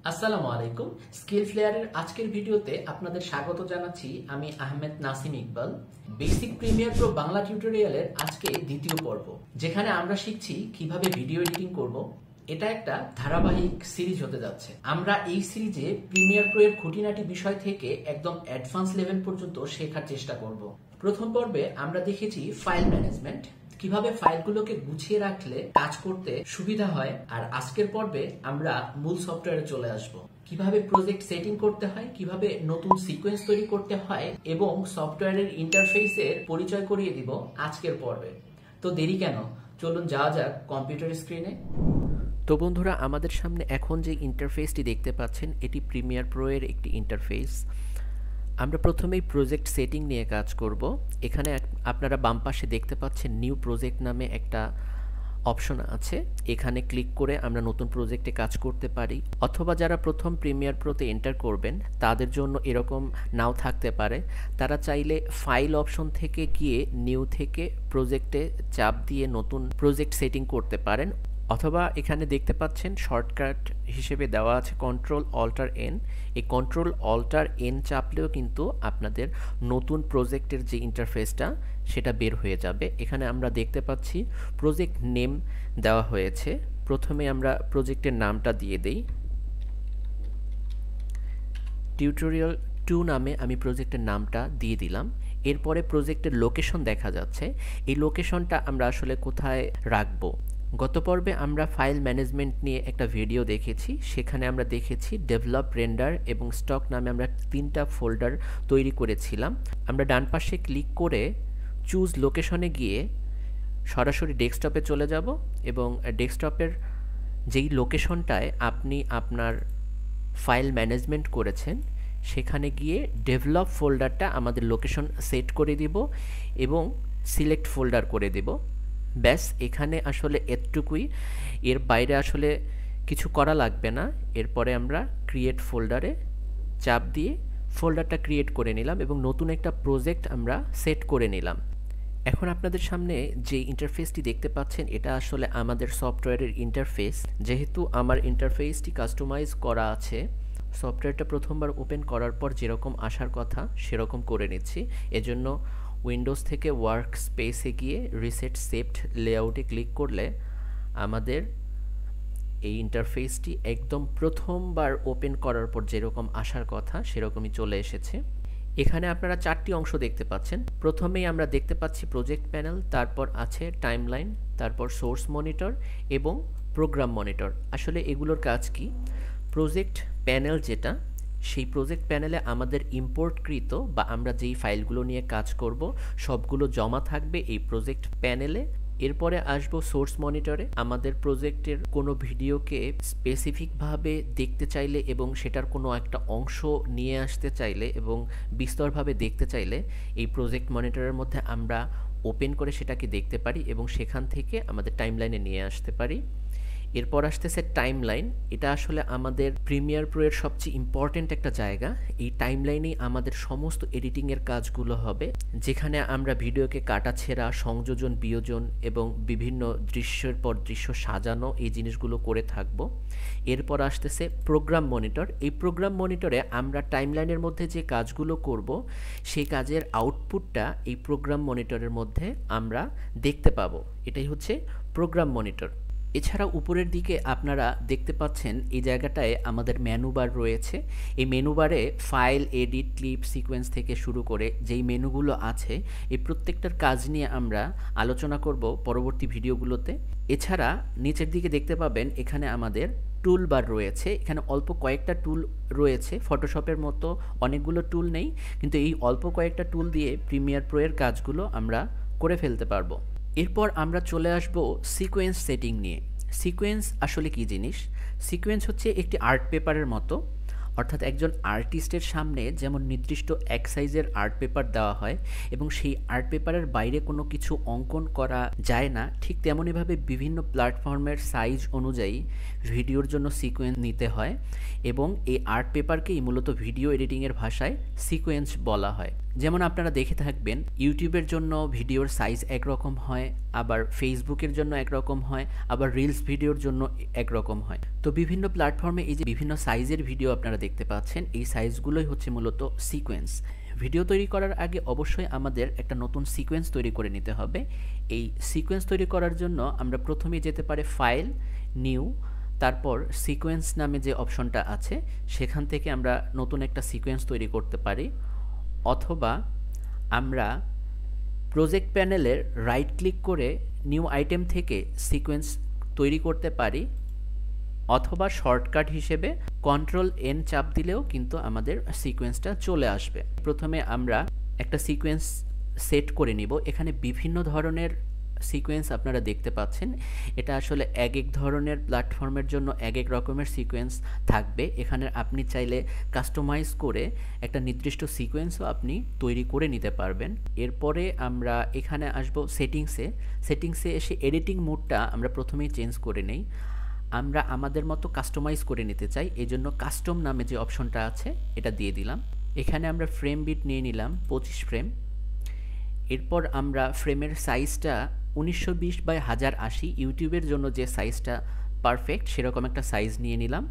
আসসালামু আলাইকুম। স্কিল ফ্লেয়ারের আজকের ভিডিওতে আপনাদের স্বাগত জানাচ্ছি। আমি Ahmed Nasim Iqbal. Basic Premiere Pro Bangla টিউটোরিয়ালের আজকে দ্বিতীয় পর্ব, যেখানে আমরা শিখছি কিভাবে ভিডিও এডিটিং করব। এটা একটা ধারাবাহিক সিরিজ হতে যাচ্ছে। আমরা এই সিরিজে প্রিমিয়ার প্রো এর খুঁটিনাটি বিষয় থেকে একদম অ্যাডভান্স লেভেল পর্যন্ত শেখার চেষ্টা করব। প্রথম পর্বে আমরা দেখেছি ফাইল ম্যানেজমেন্ট, কিভাবে ফাইলগুলোকে গুছিয়ে রাখলে কাজ করতে সুবিধা হয়। আর আজকের পর্বে আমরা মূল সফটওয়্যারে চলে আসব, কিভাবে প্রজেক্ট সেটিং করতে হয়, কিভাবে নতুন সিকোয়েন্স তৈরি করতে হয় এবং সফটওয়্যারের ইন্টারফেসের পরিচয় করিয়ে দিব আজকের পর্বে। তো দেরি কেন, চলুন যাওয়া যাক কম্পিউটার স্ক্রিনে। তো বন্ধুরা, আমাদের সামনে এখন যে ইন্টারফেসটি দেখতে পাচ্ছেন এটি প্রিমিয়ার প্রো এর একটি ইন্টারফেস। আমরা প্রথমেই প্রজেক্ট সেটিং নিয়ে কাজ করব। এখানে আপনারা বাম পাশে দেখতে পাচ্ছেন নিউ প্রজেক্ট নামে একটা অপশন আছে। এখানে ক্লিক করে আমরা নতুন প্রজেক্টে কাজ করতে পারি, অথবা যারা প্রথম প্রিমিয়ার প্রোতে এন্টার করবেন তাদের জন্য এরকম নাও থাকতে পারে। তারা চাইলে ফাইল অপশন থেকে গিয়ে নিউ থেকে প্রজেক্টে চাপ দিয়ে নতুন প্রজেক্ট সেটিং করতে পারেন, অথবা এখানে দেখতে পাচ্ছেন শর্টকাট হিসেবে দেওয়া আছে Ctrl-Alt-N। এই Ctrl-Alt-N চাপলেও কিন্তু আপনাদের নতুন প্রজেক্টের যে ইন্টারফেসটা সেটা বের হয়ে যাবে। এখানে আমরা দেখতে পাচ্ছি প্রজেক্ট নেম দেওয়া হয়েছে। প্রথমে আমরা প্রজেক্টের নামটা দিয়ে দেই। টিউটোরিয়াল 2 নামে আমি প্রজেক্টের নামটা দিয়ে দিলাম। এরপরে প্রজেক্টের লোকেশন দেখা যাচ্ছে। এই লোকেশনটা আমরা আসলে কোথায় রাখবো? গত পর্বে আমরা ফাইল ম্যানেজমেন্ট নিয়ে একটা ভিডিও দেখেছি। সেখানে আমরা দেখেছি ডেভেলপ, রেন্ডার এবং স্টক নামে আমরা 3টা ফোল্ডার তৈরি করেছিলাম। আমরা ডান পাশে ক্লিক করে চুজ লোকেশনে গিয়ে সরাসরি ডেস্কটপে চলে যাব এবং ডেস্কটপের যেই লোকেশনটায় আপনি আপনার ফাইল ম্যানেজমেন্ট করেছেন সেখানে গিয়ে ডেভেলপ ফোল্ডারটা আমাদের লোকেশন সেট করে দিব এবং সিলেক্ট ফোল্ডার করে দেব। ব্যাস, এখানে আসলে এতটুকুই, এর বাইরে আসলে কিছু করা লাগবে না। এরপরে আমরা ক্রিয়েট ফোল্ডারে চাপ দিয়ে ফোল্ডারটা ক্রিয়েট করে নিলাম এবং নতুন একটা প্রজেক্ট আমরা সেট করে নিলাম। এখন আপনাদের সামনে যে ইন্টারফেসটি দেখতে পাচ্ছেন এটা আসলে আমাদের সফটওয়্যারের ইন্টারফেস। যেহেতু আমার ইন্টারফেসটি কাস্টমাইজ করা আছে, সফটওয়্যারটা প্রথমবার ওপেন করার পর যেরকম আসার কথা সেরকম করে নিচ্ছি। এজন্য উইন্ডোজ থেকে ওয়ার্ক স্পেসে গিয়ে রিসেট সেভড লেআউটে ক্লিক করলে আমাদের এই ইন্টারফেসটি একদম প্রথমবার ওপেন করার পর যেরকম আসার কথা সেরকমই চলে এসেছে। এখানে আপনারা 4টি অংশ দেখতে পাচ্ছেন। প্রথমেই আমরা দেখতে পাচ্ছি প্রজেক্ট প্যানেল, তারপর আছে টাইমলাইন, তারপর সোর্স মনিটর এবং প্রোগ্রাম মনিটর। আসলে এগুলোর কাজ কি? প্রজেক্ট প্যানেল যেটা, সেই প্রজেক্ট প্যানেলে আমাদের ইম্পোর্টকৃত বা আমরা যেই ফাইলগুলো নিয়ে কাজ করব সবগুলো জমা থাকবে এই প্রজেক্ট প্যানেলে। এরপরে আসবো সোর্স মনিটরে। আমাদের প্রজেক্টের কোনো ভিডিওকে স্পেসিফিকভাবে দেখতে চাইলে এবং সেটার কোনো একটা অংশ নিয়ে আসতে চাইলে এবং বিস্তরভাবে দেখতে চাইলে এই প্রজেক্ট মনিটরের মধ্যে আমরা ওপেন করে সেটাকে দেখতে পারি এবং সেখান থেকে আমাদের টাইমলাইনে নিয়ে আসতে পারি। এরপর আসতেছে টাইমলাইন। এটা আসলে আমাদের প্রিমিয়ার প্রো এর সবচেয়ে ইম্পর্টেন্ট একটা জায়গা। এই টাইমলাইনেই আমাদের সমস্ত এডিটিংয়ের কাজগুলো হবে, যেখানে আমরা ভিডিওকে কাটাছেঁড়া, সংযোজন, বিয়োজন এবং বিভিন্ন দৃশ্যের পর দৃশ্য সাজানো, এই জিনিসগুলো করে থাকব। এরপর আসতেছে প্রোগ্রাম মনিটর। এই প্রোগ্রাম মনিটরে আমরা টাইমলাইনের মধ্যে যে কাজগুলো করব সেই কাজের আউটপুটটা এই প্রোগ্রাম মনিটরের মধ্যে আমরা দেখতে পাবো। এটাই হচ্ছে প্রোগ্রাম মনিটর। এছাড়া উপরের দিকে আপনারা দেখতে পাচ্ছেন এই জায়গাটায় আমাদের মেনু বার রয়েছে। এই মেনু বারে ফাইল, এডিট, ক্লিপ, সিকোয়েন্স থেকে শুরু করে যেই মেনুগুলো আছে এই প্রত্যেকটার কাজ নিয়ে আমরা আলোচনা করব পরবর্তী ভিডিওগুলোতে। এছাড়া নিচের দিকে দেখতে পাবেন এখানে আমাদের টুল বার রয়েছে। এখানে অল্প কয়েকটা টুল রয়েছে, ফটোশপের মতো অনেকগুলো টুল নেই, কিন্তু এই অল্প কয়েকটা টুল দিয়ে প্রিমিয়ার প্রো এর কাজগুলো আমরা করে ফেলতে পারবো। এরপর আমরা চলে আসব সিকোয়েন্স সেটিং নিয়ে। সিকোয়েন্স আসলে কি জিনিস? সিকোয়েন্স হচ্ছে একটি আর্ট পেপারের মতো, অর্থাৎ একজন আর্টিস্টের সামনে যেমন নির্দিষ্ট এক সাইজের আর্ট পেপার দেওয়া হয় এবং সেই আর্ট পেপারের বাইরে কোনো কিছু অঙ্কন করা যায় না, ঠিক তেমনইভাবে বিভিন্ন প্ল্যাটফর্মের সাইজ অনুযায়ী ভিডিওর জন্য সিকোয়েন্স নিতে হয় এবং এই আর্ট পেপারকেই মূলত ভিডিও এডিটিংয়ের ভাষায় সিকোয়েন্স বলা হয়। যেমন আপনারা দেখে থাকবেন ইউটিউবের জন্য ভিডিওর সাইজ একরকম হয়, আবার ফেসবুকের জন্য একরকম হয়, আবার রিলস ভিডিওর জন্য একরকম হয়। তো বিভিন্ন প্ল্যাটফর্মে এই যে বিভিন্ন সাইজের ভিডিও আপনারা দেখতে পাচ্ছেন, এই সাইজগুলোই হচ্ছে মূলত সিকোয়েন্স। ভিডিও তৈরি করার আগে অবশ্যই আমাদের একটা নতুন সিকোয়েন্স তৈরি করে নিতে হবে। এই সিকোয়েন্স তৈরি করার জন্য আমরা প্রথমেই যেতে পারি ফাইল, নিউ, তারপর সিকোয়েন্স নামে যে অপশনটা আছে সেখান থেকে আমরা নতুন একটা সিকোয়েন্স তৈরি করতে পারি, অথবা আমরা প্রজেক্ট প্যানেলের রাইট ক্লিক করে নিউ আইটেম থেকে সিকোয়েন্স তৈরি করতে পারি, অথবা শর্টকাট হিসেবে Ctrl+N চাপ দিলেও কিন্তু আমাদের সিকোয়েন্সটা চলে আসবে। প্রথমে আমরা একটা সিকোয়েন্স সেট করে নিব। এখানে বিভিন্ন ধরনের সিকোয়েন্স আপনারা দেখতে পাচ্ছেন। এটা আসলে এক এক ধরনের প্ল্যাটফর্মের জন্য এক এক রকমের সিকোয়েন্স থাকবে। এখানে আপনি চাইলে কাস্টমাইজ করে একটা নির্দিষ্ট সিকোয়েন্সও আপনি তৈরি করে নিতে পারবেন। এরপরে আমরা এখানে আসব সেটিংসে এসে এডিটিং মোডটা আমরা প্রথমেই চেঞ্জ করে নেই। আমরা আমাদের মতো কাস্টমাইজ করে নিতে চাই, এই জন্য কাস্টম নামে যে অপশনটা আছে এটা দিয়ে দিলাম। এখানে আমরা ফ্রেম বিট নিয়ে নিলাম 25 ফ্রেম। এরপর আমরা ফ্রেমের সাইজটা 1920x1080, ইউটিউবের জন্য যে সাইজটা পারফেক্ট সেরকম একটা সাইজ নিয়ে নিলাম।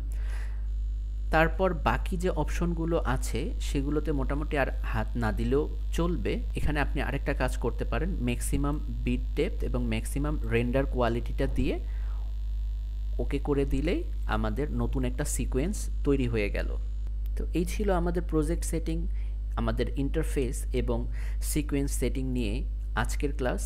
তারপর বাকি যে অপশনগুলো আছে সেগুলোতে মোটামুটি আর হাত না দিলেও চলবে। এখানে আপনি আরেকটা কাজ করতে পারেন, ম্যাক্সিমাম বিট ডেপথ এবং ম্যাক্সিমাম রেন্ডার কোয়ালিটিটা দিয়ে ওকে করে দিলেই আমাদের নতুন একটা সিকোয়েন্স তৈরি হয়ে গেল। তো এই ছিল আমাদের প্রজেক্ট সেটিং, আমাদের ইন্টারফেস এবং সিকোয়েন্স সেটিং নিয়ে আজকের ক্লাস।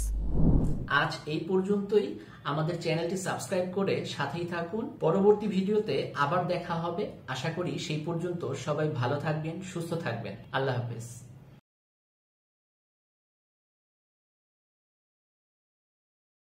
আজ এই পর্যন্তই। আমাদের চ্যানেলটি সাবস্ক্রাইব করে সাথেই থাকুন। পরবর্তী ভিডিওতে আবার দেখা হবে। আশা করি সেই পর্যন্ত সবাই ভালো থাকবেন, সুস্থ থাকবেন। আল্লাহ হাফেজ।